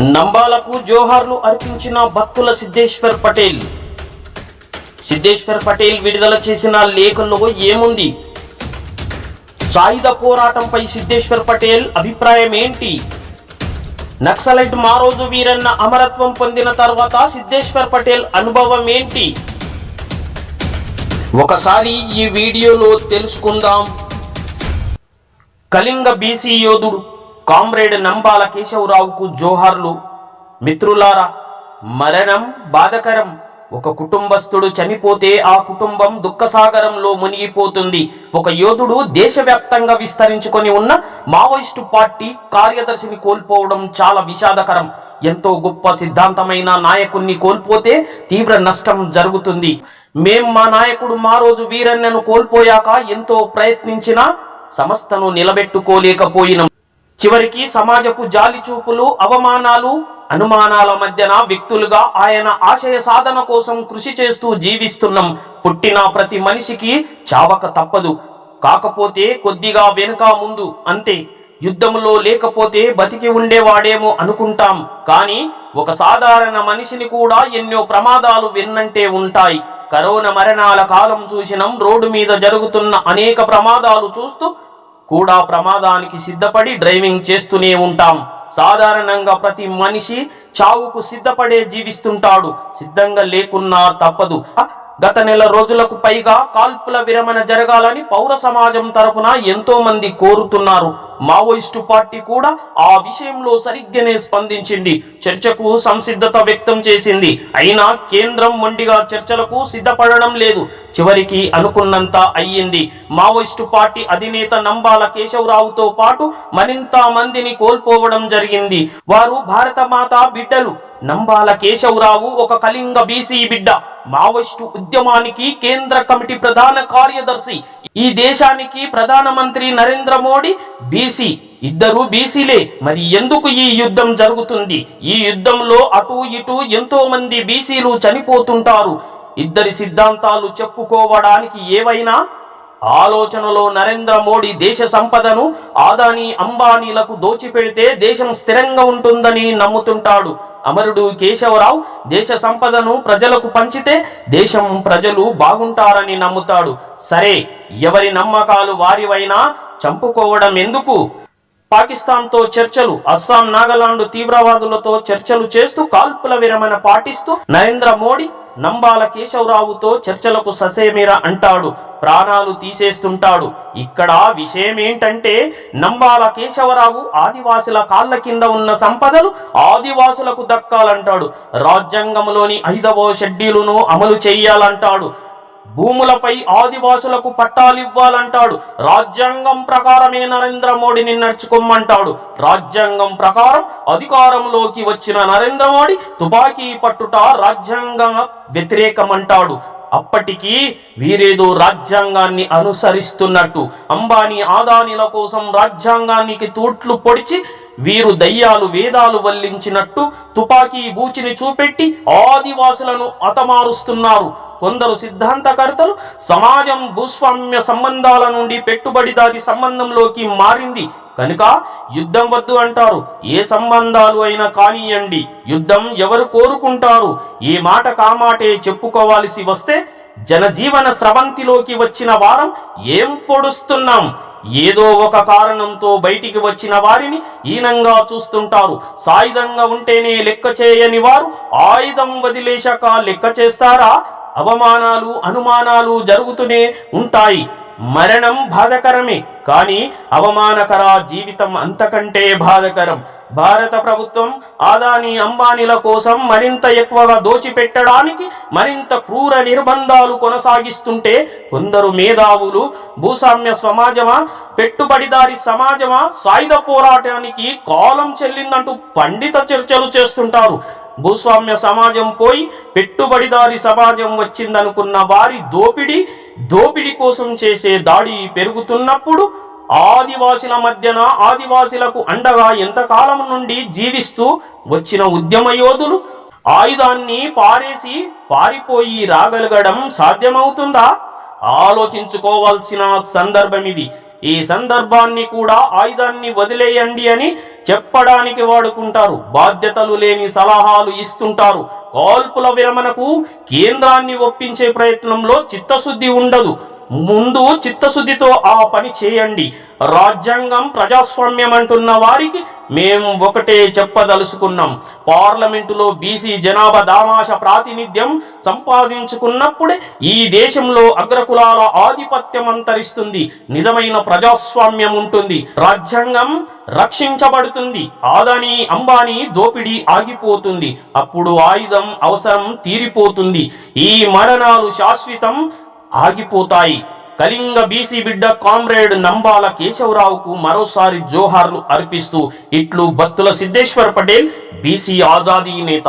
నంబాలకు జోహార్లు అర్పించిన భక్తుల సిద్ధేశ్వర్ పటేల్. సిద్ధేశ్వర్ పటేల్ విడుదల చేసిన లేఖలో ఏముంది? సాయుధ పోరాటంపై సిద్ధేశ్వర్ పటేల్ అభిప్రాయం ఏంటి? నక్సలైట్ మారోజు వీరన్న అమరత్వం పొందిన తర్వాత సిద్ధేశ్వర్ పటేల్ అనుభవం ఏంటి? ఒకసారి ఈ వీడియోలో తెలుసుకుందాం. కళింగ బీసీ యోధుడు కామ్రేడ్ నంబాల కేశవరావుకు జోహార్లు. మిత్రులారా, మరణం బాధకరం. ఒక కుటుంబస్తుడు చనిపోతే ఆ కుటుంబం దుఃఖసాగరంలో మునిగిపోతుంది. ఒక యోధుడు దేశవ్యాప్తంగా విస్తరించుకొని ఉన్న మావోయిస్టు పార్టీ కార్యదర్శిని కోల్పోవడం చాలా విషాదకరం. ఎంతో గొప్ప సిద్ధాంతమైన నాయకుణ్ణి కోల్పోతే తీవ్ర నష్టం జరుగుతుంది. మా నాయకుడు మారోజు వీరన్నను కోల్పోయాక ఎంతో ప్రయత్నించినా సంస్థను నిలబెట్టుకోలేకపోయినాం. చివరికి సమాజపు జాలి చూపులు, అవమానాలు, అనుమానాల మధ్యన వ్యక్తులుగా ఆయన ఆశయ సాధన కోసం కృషి చేస్తూ జీవిస్తున్నాం. పుట్టిన ప్రతి మనిషికి చావక తప్పదు. కాకపోతే కొద్దిగా వెనుక ముందు అంతే. యుద్ధంలో లేకపోతే బతికి ఉండేవాడేమో అనుకుంటాం, కానీ ఒక సాధారణ మనిషిని కూడా ఎన్నో ప్రమాదాలు వెన్నంటే ఉంటాయి. కరోనా మరణాల కాలం చూసినాం. రోడ్డు మీద జరుగుతున్న అనేక ప్రమాదాలు చూస్తూ కూడా ప్రమాదానికి సిద్ధపడి డ్రైవింగ్ చేస్తూనే ఉంటాం. సాధారణంగా ప్రతి మనిషి చావుకు సిద్ధపడే జీవిస్తుంటాడు. సిద్ధంగా లేకున్నా తప్పదు. గత నెల రోజులకు పైగా కాల్పుల విరమణ జరగాలని పౌర సమాజం తరపున ఎంతో మంది కోరుతున్నారు. మావోయిస్టు పార్టీ కూడా ఆ విషయంలో సరిగ్గానే స్పందించింది. చర్చకు సంసిద్ధత వ్యక్తం చేసింది. అయినా కేంద్రం మొండిగా చర్చలకు సిద్ధపడడం లేదు. చివరికి అనుకున్నంత అయ్యింది. మావోయిస్టు పార్టీ అధినేత నంబాల కేశవరావుతో పాటు మరింత మందిని కోల్పోవడం జరిగింది. వారు భారత మాత బిడ్డలు. నంబాల కేశవరావు ఒక కళింగ బీసీ బిడ్డ. మావోయిస్టు ఉద్యమానికి కేంద్ర కమిటీ ప్రధాన కార్యదర్శి. ఈ దేశానికి ప్రధానమంత్రి నరేంద్ర మోడీ బీసీ. ఇద్దరు బీసీలే. మరి ఎందుకు ఈ యుద్ధం జరుగుతుంది? ఈ యుద్ధంలో అటు ఇటు ఎంతో మంది బీసీలు చనిపోతుంటారు. ఇద్దరి సిద్ధాంతాలు చెప్పుకోవడానికి ఏవైనా ఆలోచనలో నరేంద్ర మోడీ దేశ సంపదను ఆదాని అంబానీలకు దోచిపెడితే దేశం స్థిరంగా ఉంటుందని నమ్ముతుంటాడు. అమరుడు కేశవరావు దేశ సంపదను ప్రజలకు పంచితే దేశం ప్రజలు బాగుంటారని నమ్ముతాడు. సరే, ఎవరి నమ్మకాలు వారివైనా చంపుకోవడం ఎందుకు? పాకిస్తాన్తో చర్చలు, అస్సాం నాగాలాండ్ తీవ్రవాదులతో చర్చలు చేస్తూ కాల్పుల విరమణ పాటిస్తూ నరేంద్ర మోడీ నంబాల కేశవరావుతో చర్చలకు ససేమిరా అంటాడు. ప్రాణాలు తీసేస్తుంటాడు. ఇక్కడ విషయం ఏంటంటే నంబాల కేశవరావు ఆదివాసుల కాళ్ళ కింద ఉన్న సంపదలు ఆదివాసులకు దక్కాలంటాడు. రాజ్యాంగంలోని 5వ షెడ్యూలును అమలు చెయ్యాలంటాడు. భూములపై ఆదివాసులకు పట్టాలివ్వాలంటాడు. రాజ్యాంగం ప్రకారమే నరేంద్ర మోడీని నడుచుకోమంటాడు. రాజ్యాంగం ప్రకారం అధికారంలోకి వచ్చిన నరేంద్ర మోడీ తుపాకీ పట్టుట రాజ్యాంగ వ్యతిరేకమంటాడు. అప్పటికి వీరేదో రాజ్యాంగాన్ని అనుసరిస్తున్నట్టు. అంబానీ ఆదానీల కోసం రాజ్యాంగానికి తూట్లు పొడిచి వీరు దయ్యాలు వేదాలు వల్లించినట్టు తుపాకీ బూచిని చూపెట్టి ఆదివాసులను హతమారుస్తున్నారు. కొందరు సిద్ధాంతకర్తలు సమాజం భూస్వామ్య సంబంధాల నుండి పెట్టుబడిదారి సంబంధంలోకి మారింది కనుక యుద్ధం వద్దు అంటారు. ఏ సంబంధాలు అయినా కానియండి, యుద్ధం ఎవరు కోరుకుంటారు? ఏ మాట కామాటే చెప్పుకోవాల్సి వస్తే జనజీవన స్రవంతిలోకి వచ్చిన వారం ఏం పొడుస్తున్నాం? ఏదో ఒక కారణంతో బయటికి వచ్చిన వారిని హీనంగా చూస్తుంటారు. సాయుధంగా ఉంటేనే లెక్క చేయని వారు ఆయుధం వదిలేశాక లెక్క చేస్తారా? అవమానాలు, అనుమానాలు జరుగుతూనే ఉంటాయి. మరణం బాధకరమే, కానీ అవమానకర జీవితం అంతకంటే బాధకరం. భారత ప్రభుత్వం ఆదాని అంబానీల కోసం మరింత ఎక్కువగా దోచిపెట్టడానికి మరింత క్రూర నిర్బంధాలు కొనసాగిస్తుంటే కొందరు మేధావులు భూస్వామ్య సమాజమా, పెట్టుబడిదారి సమాజమా, సాయుధ పోరాటానికి కాలం చెల్లిందంటూ పండిత చర్చలు చేస్తుంటారు. భూస్వామ్య సమాజం పోయి పెట్టుబడిదారి సమాజం వచ్చిందనుకున్న వారి దోపిడీ కోసం చేసే దాడి పెరుగుతున్నప్పుడు ఆదివాసుల మధ్యన ఆదివాసులకు అండగా ఎంతకాలం నుండి జీవిస్తూ వచ్చిన ఉద్యమ యోధులు ఆయుధాన్ని పారేసి పారిపోయి రాగలగడం సాధ్యమవుతుందా? ఆలోచించుకోవాల్సిన సందర్భం ఇది. ఈ సందర్భాన్ని కూడా ఆయుధాన్ని వదిలేయండి అని చెప్పడానికి వాడుకుంటారు. బాధ్యతలు లేని సలహాలు ఇస్తుంటారు. కాల్పుల విరమణకు కేంద్రాన్ని ఒప్పించే ప్రయత్నంలో చిత్తశుద్ధి ఉండదు. ముందు చిత్తశుద్ధితో ఆ పని చేయండి. రాజ్యాంగం ప్రజాస్వామ్యం అంటున్న వారికి మేం ఒకటే చెప్పదలుచుకున్నాం. పార్లమెంటులో బీసీ జనాభా దామాష ప్రాతినిధ్యం సంపాదించుకున్నప్పుడే ఈ దేశంలో అగ్రకులాల ఆధిపత్యం అంతరిస్తుంది. నిజమైన ప్రజాస్వామ్యం ఉంటుంది. రాజ్యాంగం రక్షించబడుతుంది. ఆదాని అంబానీ దోపిడీ ఆగిపోతుంది. అప్పుడు ఆయుధం అవసరం తీరిపోతుంది. ఈ మరణాలు శాశ్వతం ఆగిపోతాయి. కళింగ బీసీ బిడ్డ కామ్రేడ్ నంబాల కేశవరావుకు మరోసారి జోహార్లు అర్పిస్తూ ఇట్లు బత్తుల సిద్ధేశ్వర్ పటేల్, బీసీ ఆజాదీ నేత.